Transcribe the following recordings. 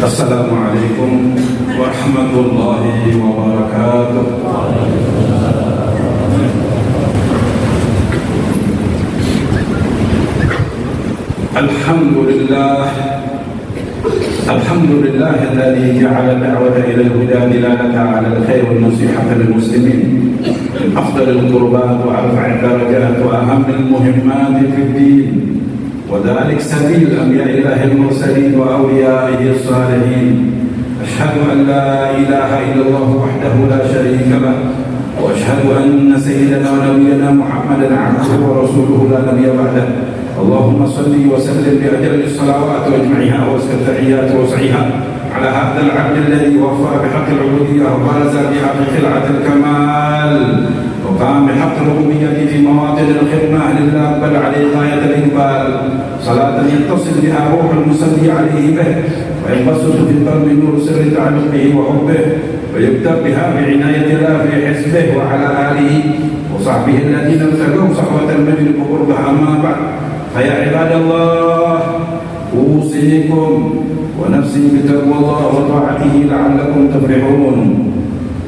Assalamualaikum warahmatullahi wabarakatuh. Alhamdulillah alladzi ja'ala da'wata ila al-huda dilalatan 'ala al-khair wal nasihata lil muslimin afdalul qurbat wa arfa'id darajat wa ahammil muhimmat fid din wa dhalik sabil anbiya'illahi al-mursalin wa awliya'ihi as-salihin. Ashhadu an la ilaha illallah wahdahu la sharika lah wa ashhadu anna sayyidana wa nabiyyana Muhammadan 'abduhu wa rasuluhu la nabiyya ba'dahu. اللهم صل وسلم بأجل الصلوات واجمعها وأزكى التحيات ووسعها على هذا العبد الذي وفى بحق العبودية وبرز بحق خلعة الكمال وقام بحق الربوبية في مواطن الخدمة لله بل عليه غاية الإقبال صلاة يتصل بها روح المصلي عليه به وينبسط في قلب نور سر تعلقه وحبه ويكتب بها بعناية الله في حزبه وعلى آله وصحبه الذين ابتغوا صحوة المجد وقربها. أما بعد فيا عباد الله أوصيكم ونفسي بتقوى الله وطاعته لعلكم تفلحون.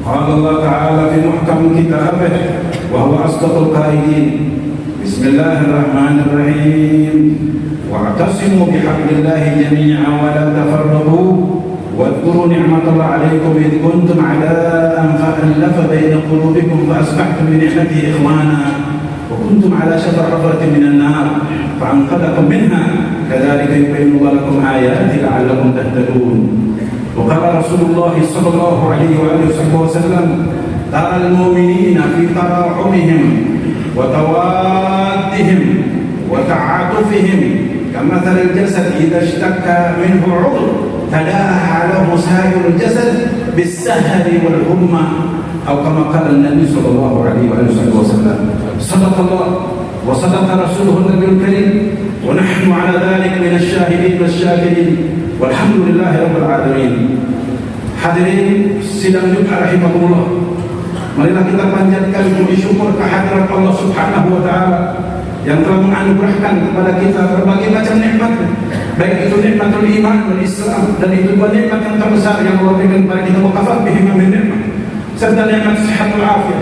قال الله تعالى في محكم كتابه وهو أصدق القائلين: بسم الله الرحمن الرحيم واعتصموا بحبل الله جميعا ولا تفرقوا واذكروا نعمة الله عليكم إذ كنتم أعداء فألف بين قلوبكم فأصبحتم بنعمته إخوانا وكنتم على شفا حفرة من النار فأنقذكم منها كذلك يبين الله لكم آياته لعلكم تهتدون. وقال رسول الله صلى الله عليه وآله وسلم: ترى المؤمنين في تراحمهم وتوادهم وتعاطفهم كمثل الجسد إذا اشتكى منه عضو تداعى له سائر الجسد بالسهر والهمة أو كما قال النبي صلى الله عليه وآله وسلم. صدق الله وصدق رسوله النبي الكريم ونحن على ذلك من الشاهدين والشاكرين والحمد لله رب العالمين. Hadirin sidang Jumat rahimahullah, marilah kita panjatkan puji syukur kehadirat Allah Subhanahu wa taala yang telah menganugerahkan kepada kita berbagai macam nikmat, baik itu nikmatul iman dan Islam, dan itu dua nikmat yang terbesar yang Allah berikan kepada kita, wakafat bihi min nikmat, serta nikmat sehatul afiat.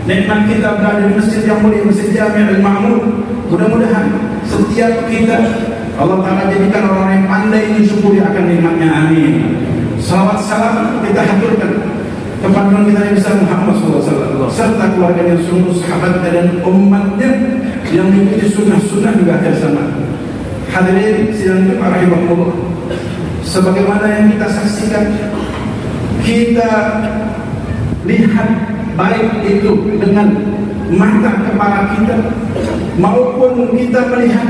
Nikmat kita berada di masjid yang mulia, Masjid Jami' Al-Ma'mur. Mudah-mudahan setiap kita Allah Ta'ala jadikan orang yang pandai mensyukuri akan nikmatnya. Amin. Salawat salam kita haturkan kepada Nabi kita besar Muhammad SAW serta keluarganya, seluruh sahabatnya dan umatnya yang mengikuti sunnah-sunnah juga bersama. Hadirin sidang Jumat rahimahullah, sebagaimana yang kita saksikan, kita lihat baik itu dengan mata kepala kita maupun kita melihat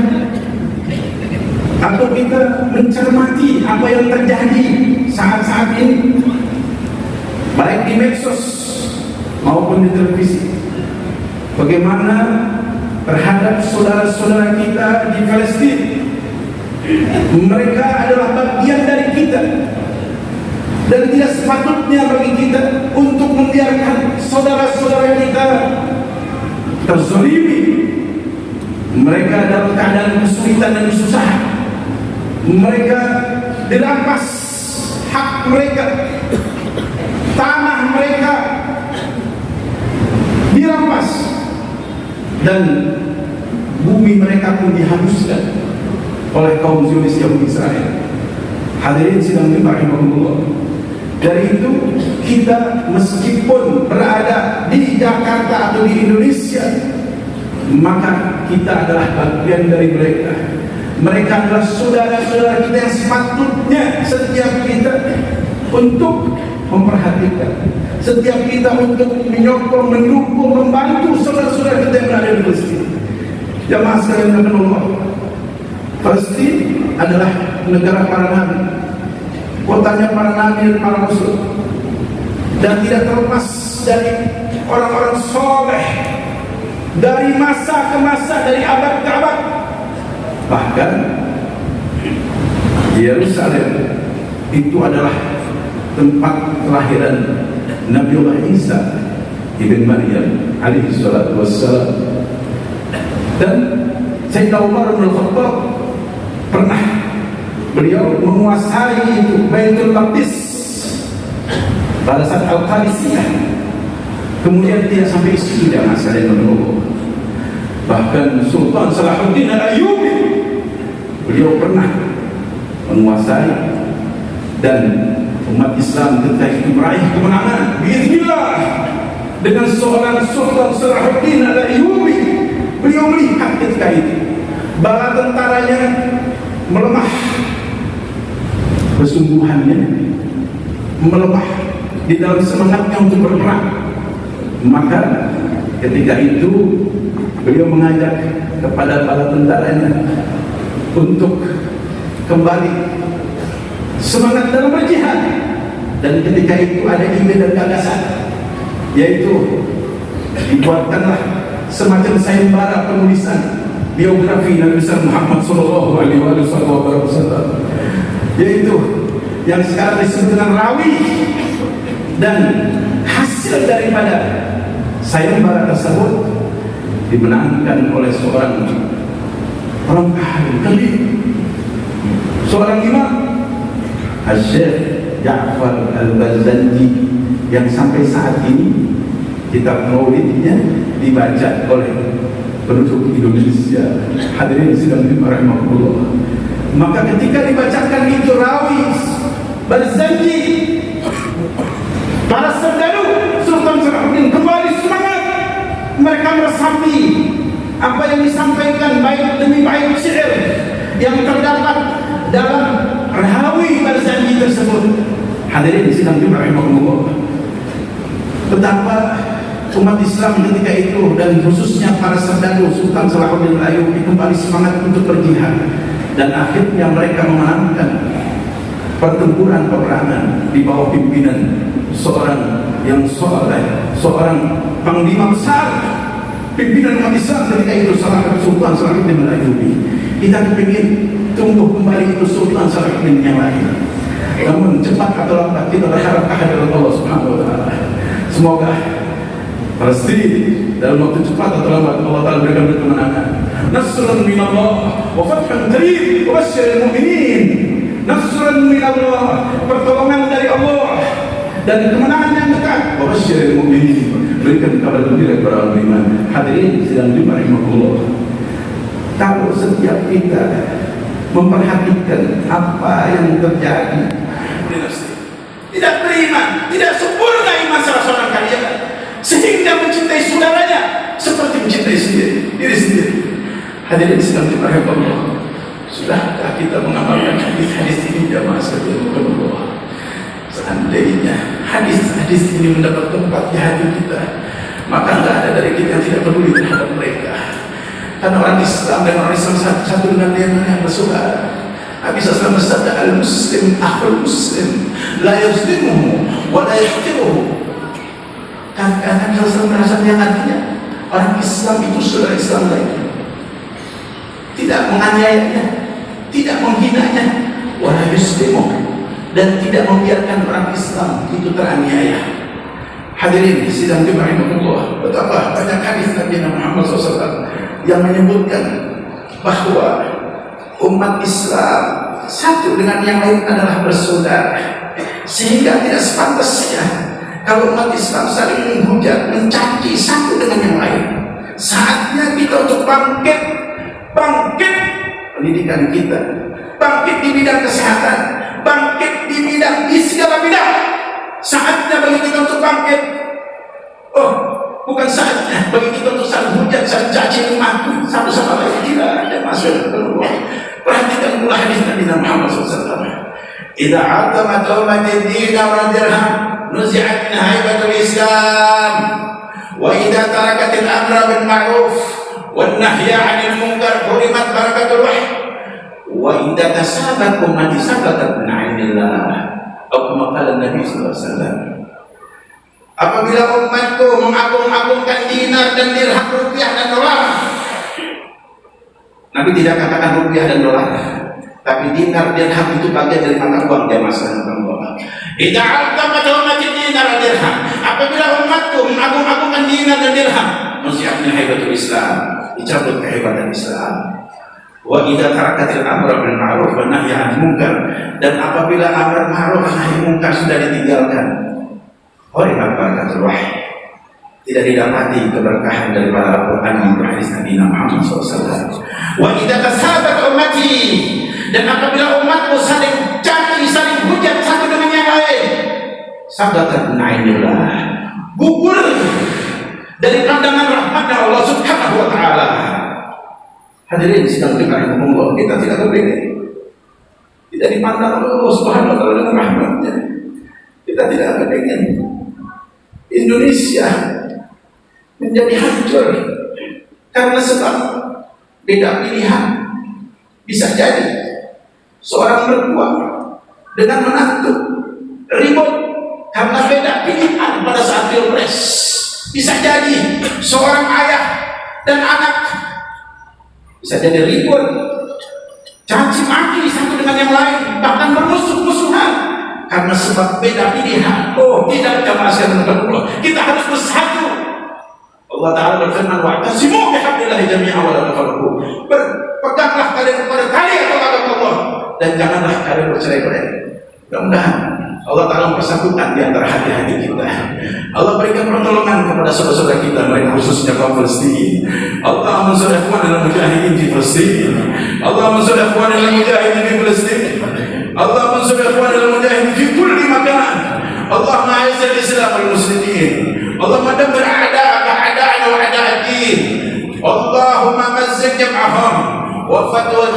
atau kita mencermati apa yang terjadi saat-saat ini, baik di medsos maupun di televisi. Bagaimana terhadap saudara-saudara kita di Palestina, mereka adalah bagian dari kita dan tidak sepatutnya bagi kita untuk membiarkan saudara-saudara kita terzalimi. Mereka dalam keadaan kesulitan dan kesusahan, mereka dirampas hak mereka, tanah mereka dirampas, dan bumi mereka pun dihanguskan oleh kaum Zionis Yahudi Israel. Hadirin sidang rahimahullah, dari itu kita meskipun berada di Jakarta atau di Indonesia, maka kita adalah bagian dari mereka. Mereka adalah saudara-saudara kita yang sepatutnya setiap kita untuk memperhatikan, setiap kita untuk menyokong, mendukung, membantu saudara-saudara kita yang berada di Palestina. Jamaah sekalian yang Allah, Palestina adalah negara para nabi, kotanya para nabi dan para rasul, dan tidak terlepas dari orang-orang soleh dari masa ke masa, dari abad ke abad. Bahkan Yerusalem itu adalah tempat kelahiran Nabiullah Isa ibn Maryam alaihi salatu wassalam. Dan Sayyidina Umar bin Khattab pernah Beliau menguasai Baitul Maqdis pada saat Al-Qadisiyah. Kemudian tidak sampai situ dia masalah menunggu. Bahkan Sultan Salahuddin Al-Ayyubi beliau pernah menguasai, dan umat Islam ketika itu meraih kemenangan biiznillah dengan seorang Sultan Salahuddin Al-Ayyubi. Beliau melihat ketika itu bala tentaranya melemah, kesungguhannya melemah di dalam semangatnya untuk berperang. Maka ketika itu beliau mengajak kepada bala tentaranya untuk kembali semangat dalam berjihad. Dan ketika itu ada ide dan gagasan, yaitu dibuatkanlah semacam sayembara penulisan biografi Nabi besar Muhammad sallallahu alaihi wasallam, yaitu yang sekarang disebut dengan rawi. Dan hasil daripada sayembara tersebut dimenangkan oleh seorang ahli, seorang imam, Syekh Ja'far Al-Barzanji, yang sampai saat ini kitab maulidnya dibaca oleh penduduk Indonesia. Hadirin sidang rahimahullah. Maka ketika dibacakan itu rawi Barzanji, para serdadu Sultan Salahuddin kembali semangat. Mereka meresapi apa yang disampaikan baik demi baik syair yang terdapat dalam rawi Barzanji tersebut. Hadirin sidang rahimahullah, betapa umat Islam ketika itu dan khususnya para serdadu Sultan Salahuddin Al-Ayyubi kembali semangat untuk berjihad, dan akhirnya mereka memenangkan pertempuran peperangan di bawah pimpinan seorang yang soleh, seorang panglima besar pimpinan umat Islam ketika itu, Sultan Salahuddin Al-Ayyubi. Kita ingin tumbuh kembali itu Sultan Salahuddin yang lain, namun cepat atau lambat kita berharap kehadiran Allah Subhanahu wa taala. Semoga pasti dalam waktu cepat atau lambat Allah Ta'ala berikan kemenangan. Nasrun minallah wa fathun qarib wa basyiril mu'minin. Nasrun minallah, pertolongan dari Allah dan kemenangan yang dekat. Wa basyiril mu'minin, berikan kabar gembira kepada orang beriman. Hadirin sidang rahimahullah, kalau setiap kita memperhatikan apa yang terjadi, tidak beriman, tidak sempurna iman salah seorang kalian, sehingga mencintai saudaranya seperti mencintai diri sendiri. Hadirin Islam rahimahullah, sudahkah kita mengamalkan hadis ini jamaah sekalian? Seandainya hadis ini mendapat tempat di hati kita, maka tidak ada dari kita yang tidak peduli terhadap mereka. Karena orang Islam dan orang Islam satu dengan yang bersaudara. Nabi SAW bersabda, al-muslim akhul muslim, la yuzlimuhu wa la yahtiruhu. Karena Nabi SAW merasa yang artinya orang Islam itu saudara Islam lainnya, tidak menganiayanya, tidak menghinanya, wa la yuzlimuhu, dan tidak membiarkan orang Islam itu teraniaya. Hadirin sidang rahimahullah, betapa banyak hadis Nabi Muhammad SAW yang menyebutkan bahwa umat Islam satu dengan yang lain adalah bersaudara, sehingga tidak sepantasnya kalau umat Islam saling menghujat, mencaci satu dengan yang lain. Saatnya kita untuk bangkit pendidikan kita, bangkit di bidang kesehatan, bangkit di segala bidang. Saatnya bagi kita untuk bangkit. Bukan saatnya bagi kita untuk saling hujat, saling caci maki satu sama lain. Tidak ada masalah. Perhatikan pula hadis Nabi Muhammad SAW. Idza atamat umatid dina wa dirham nuzi'at min haibatul Islam, wa idza tarakatil amra bil ma'ruf wan nahya 'anil munkar hurimat barakatul wahyi, wa idza tasabat ummati sabatat min 'ainillah. Atau kama qala Nabi sallallahu alaihi wasallam, apabila umatku mengagung-agungkan dinar dan dirham, rupiah dan dolar. Nabi tidak katakan rupiah dan dolar, tapi dinar dirham itu bagian dari mata uang dia masalah Allah. Idza alqamat ummati dinar dan dirham, apabila umatku mengagung-agungkan dinar dan dirham, nusiat min haibatul Islam, dicabut kehebatan Islam. Wa idza tarakatil amra bil ma'ruf wa nahyi 'anil munkar, dan apabila amar ma'ruf nahi munkar sudah ditinggalkan, hurimat barakatul wahyi, tidak didapati keberkahan daripada Al-Quran dan hadis Nabi Muhammad SAW. Wa idza tasabat ummati, dan apabila umatku saling caci, saling hujat satu dengan yang lain, sabatan min ainillah, gugur dari pandangan rahmatnya Allah Subhanahu wa taala. Hadirin sedang dirahimahumullah, kita tidak berbeda, tidak dipandang Allah Subhanahu wa taala dengan rahmatnya. Kita tidak kepengen Indonesia menjadi hancur karena sebab beda pilihan. Bisa jadi seorang mertua dengan menantu ribut karena beda pilihan pada saat pilpres. Bisa jadi seorang ayah dan anak bisa jadi ribut, caci maki satu dengan yang lain, bahkan bermusuh-musuhan karena sebab beda pilihan. Oh, tidak, jamaah sekalian, kita harus bersatu. Allah Ta'ala berfirman, wa'tasimu bihablillahi jami'an wa la tafarraqu. Berpeganglah kalian kepada tali atau agama Allah dan janganlah kalian bercerai-berai. Mudah-mudahan Allah Ta'ala mempersatukan di antara hati-hati kita. Allah berikan pertolongan kepada saudara-saudara kita, mereka khususnya kaum Palestin. Allah mansur ikhwanil mujahidin di Palestin. Allah mansur ikhwanil mujahidin di Palestin. Allah mansur ikhwanil mujahidin di kulli makan. Allah ma'azzal Islam wal muslimin. Allah madabbir a'da'aka a'da'ana wa a'da'ad-din. Allahumma mazzaq jam'ahum wa fatwa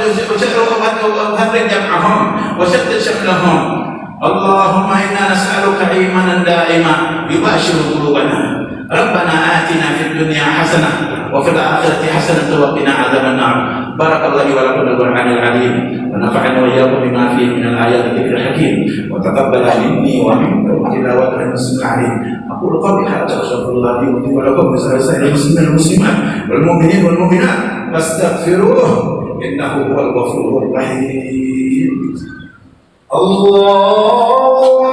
وفرج جمعهم وشتت شملهم. اللهم إنا نسألك إيمانا دائما يباشر قلوبنا. ربنا آتنا في الدنيا حسنة وفي الآخرة حسنة وقنا عذاب النار. بارك الله لي ولكم بالقرآن العظيم ونفعني وإياكم بما فيه من الآيات والذكر الحكيم وتقبل مني ومنكم تلاوته المسلم العليم. أقول قولي هذا وأستغفر الله لي ولكم ولسائر المسلمين والمسلمات والمؤمنين والمؤمنات فاستغفروه إنه هو الغفور الرحيم. اللهم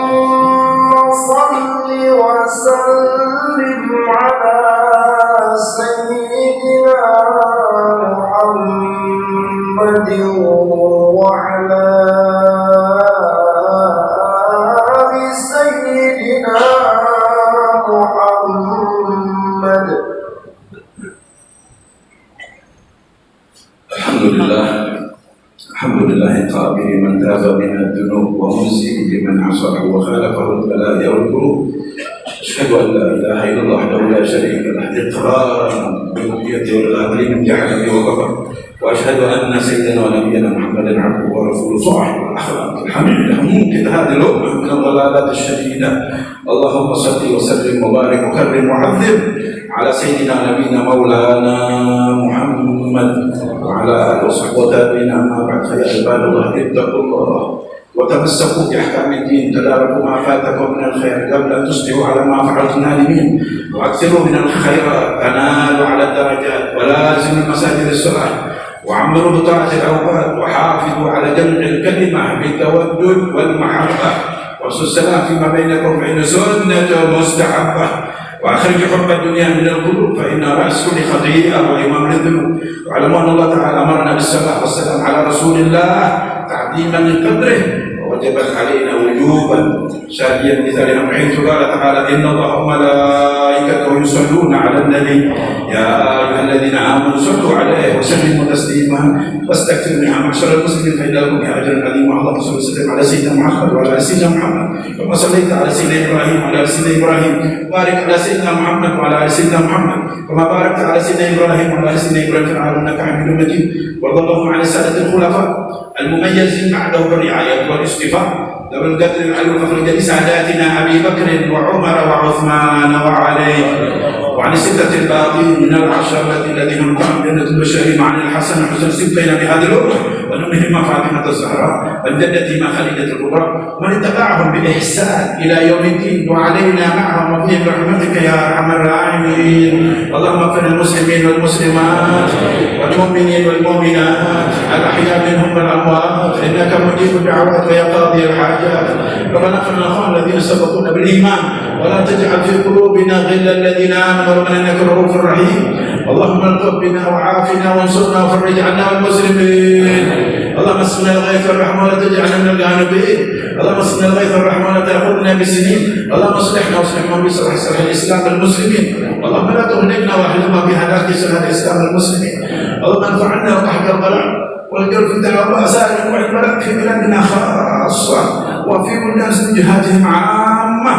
صل وسلم على سيدنا محمد وعلى آل سيدنا محمد. الحمد لله قابل من تاب من الذنوب ومزيد لمن عصاه وخالفه البلايا والقلوب. أشهد أن لا إله إلا الله وحده لا شريك له إقرارا بالربوبية والآخرين جعل به وكفر. وأشهد أن سيدنا ونبينا محمدا عبده ورسوله صاحب الأخلاق الحميدة منقذ هذه الأمة من الضلالات الشديدة. اللهم صل وسلم وبارك وكرم وعظم على سيدنا نبينا مولانا محمد وعلى آله وصحبه وتابعين. أما بعد فيا عباد الله اتقوا الله وتمسكوا بأحكام الدين، تداركوا ما فاتكم من الخير قبل أن تصبحوا على ما فعلتم نادمين، وأكثروا من الخيرات تنالوا على الدرجات، ولازموا المساجد الصلاة وعمروا بطاعة الأوقات، وحافظوا على جمع الكلمة بالتودد والمحبة، وارسلوا السلام فيما بينكم فإن سنة مستحبة، وأخرج حب الدنيا من القلوب فإن رأس كل خطيئة وإمام للذنوب. واعلموا أن الله تعالى أمرنا بالصلاة والسلام على رسول الله تعظيما لقدره، ووجبت علينا وجوبا شاديا مثالها، حيث قال تعالى إن الله وملائكته يصلون على النبي يا أيها الذين آمنوا صلوا عليه وسلموا تسليما. واستكثروا منها معشر المسلمين فإن لكم أجرا عظيما. اللهم صل وسلم على سيدنا محمد وعلى آل سيدنا محمد كما صليت على سيدنا إبراهيم وعلى آل سيدنا إبراهيم. بارك على سيدنا محمد وعلى آل سيدنا محمد كما باركت على سيدنا إبراهيم وعلى آل سيدنا إبراهيم في العالمين إنك حميد مجيد. وارض اللهم عن السادة الخلفاء المميزين بعده بالرعاية والاصطفاء ذوي القدر العلو والفخر لساداتنا أبي بكر وعمر وعثمان وعلي، وعن الستة الباقين من العشرة الذين هم جنة البشر مع الحسن حسن سبقين بهذه الأمة، ونمهم فاطمة الزهراء والجدة خالدة الكبرى، ومن اتبعهم بإحسان إلى يوم الدين، وعلينا معهم وفيهم برحمتك يا أرحم الراحمين. اللهم اغفر للمسلمين والمسلمات والمؤمنين والمؤمنات الأحياء منهم والأموات إنك مجيب الدعوات ويا قاضي الحاجات. ربنا اغفر لنا الذين سبقونا بالإيمان ولا تجعل في قلوبنا غلا الذين آمنوا ربنا إنك رؤوف رحيم. اللهم الطف بنا وعافنا وانصرنا وفرج عنا والمسلمين. اللهم اسقنا الغيث والرحمة ولا تجعلنا من القانبين. اللهم اسقنا الغيث والرحمة ولا تأخذنا بسنين. اللهم اصلحنا واصلح من بصلح صلح الإسلام المسلمين. اللهم لا تهلكنا واهلنا بهلاك صلح الإسلام المسلمين. اللهم انفعنا وقحط البلاء والجرف والبأساء والبلاء في بلادنا خاصة وفي الناس من جهاتهم عامة.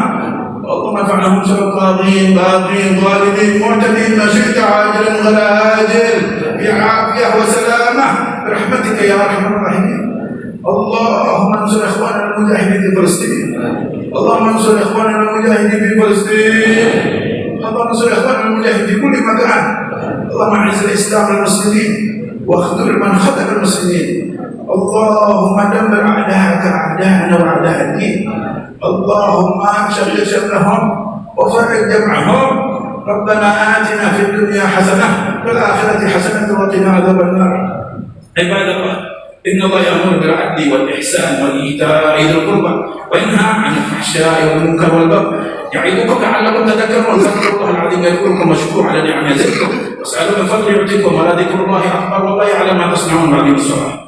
اللهم انفعناهم شر الطاغين باغين ظالمين معتدين ما شئت عاجلا ولا آجل في عافية وسلامة برحمتك يا أرحم الراحمين. اللهم انصر إخواننا المجاهدين في فلسطين. اللهم انصر إخواننا المجاهدين في فلسطين. اللهم انصر إخواننا المجاهدين في كل مكان. اللهم اعز الإسلام والمسلمين واخذل من خذل المسلمين. اللهم دمر أعداءك أعداءنا وأعداء الدين. اللهم شغل شرهم وفرج جمعهم. ربنا آتنا في الدنيا حسنة وفي الآخرة حسنة وقنا عذاب النار. عباد الله، إن الله يأمر بالعدل والإحسان وإيتاء ذي القربى وينهى عن الفحشاء والمنكر والبغي يعظكم لعلكم تذكرون. فاذكروا الله العظيم يذكركم واشكروا على نعمه يزدكم واسألوا من فضل يعطيكم ولذكر الله أكبر والله يعلم ما تصنعون. بعد الصلاة.